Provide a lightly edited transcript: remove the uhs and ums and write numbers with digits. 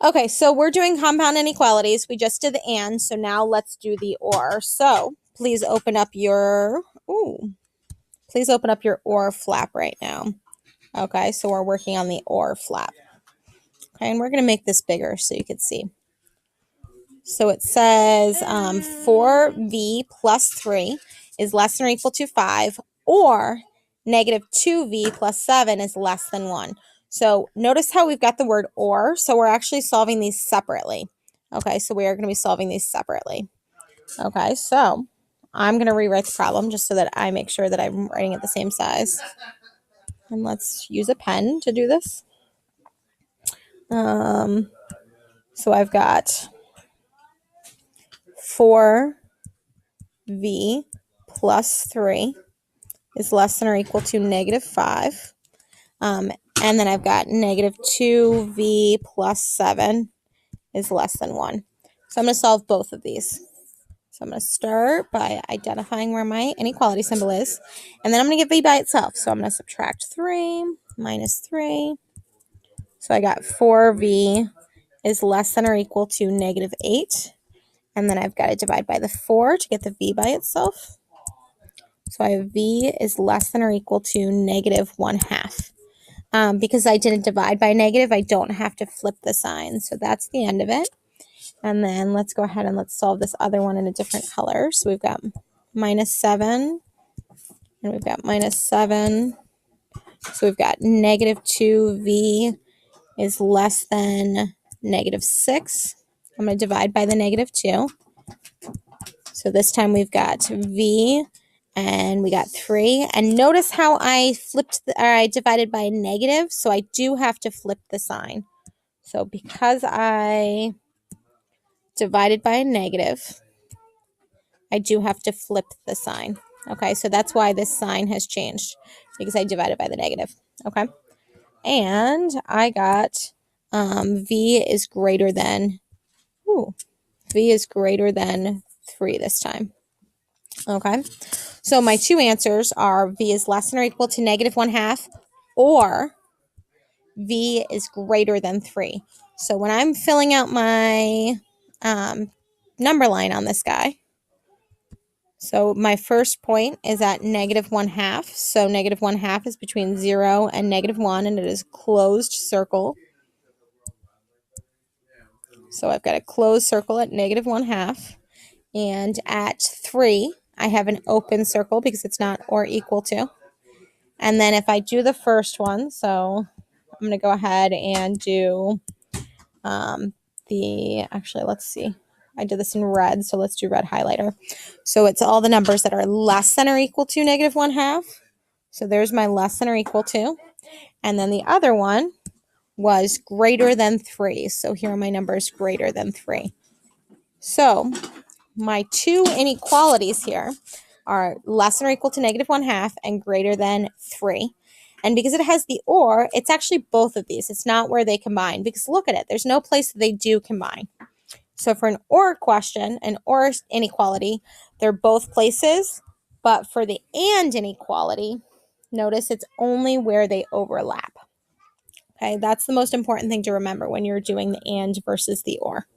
Okay, so we're doing compound inequalities. We just did the and, so now let's do the or. So please open up your or flap right now. Okay, so we're working on the or flap. Okay, and we're going to make this bigger so you can see. So it says 4v plus 3 is less than or equal to 5, or negative 2v plus 7 is less than 1. So notice how we've got the word or, so we're actually solving these separately. Okay, so we are going to be solving these separately. Okay, so I'm going to rewrite the problem just so that I make sure that I'm writing it the same size. And let's use a pen to do this. So I've got 4v plus 3 is less than or equal to negative 5. And then I've got negative 2v plus 7 is less than 1. So I'm going to solve both of these. So I'm going to start by identifying where my inequality symbol is. And then I'm going to get v by itself. So I'm going to subtract 3 minus 3. So I got 4v is less than or equal to negative 8. And then I've got to divide by the 4 to get the v by itself. So I have v is less than or equal to negative 1/2. Because I didn't divide by negative, I don't have to flip the sign. So that's the end of it. And then let's go ahead and let's solve this other one in a different color. So we've got minus 7, and we've got minus 7. So we've got negative 2v is less than negative 6. I'm going to divide by the negative 2. So this time we've got v, and we got 3. And notice how I I divided by a negative, so I do have to flip the sign. So because I divided by a negative, I do have to flip the sign. Okay, so that's why this sign has changed, because I divided by the negative. Okay, and I got v is greater than, v is greater than 3 this time. Okay, so my two answers are v is less than or equal to negative 1/2, or v is greater than 3. So when I'm filling out my number line on this guy, so my first point is at negative 1/2. So negative 1/2 is between 0 and negative 1, and it is a closed circle. So I've got a closed circle at negative 1/2. And at 3, I have an open circle because it's not or equal to. And then if I do the first one, so I'm going to go ahead and do actually, let's see. I did this in red, so let's do red highlighter. So it's all the numbers that are less than or equal to negative 1/2. So there's my less than or equal to. And then the other one was greater than 3. So here are my numbers greater than 3. So my two inequalities here are less than or equal to negative 1/2 and greater than 3. And because it has the or, it's actually both of these. It's not where they combine, because look at it. There's no place that they do combine. So for an or question, an or inequality, they're both places. But for the and inequality, notice it's only where they overlap. Okay, that's the most important thing to remember when you're doing the and versus the or.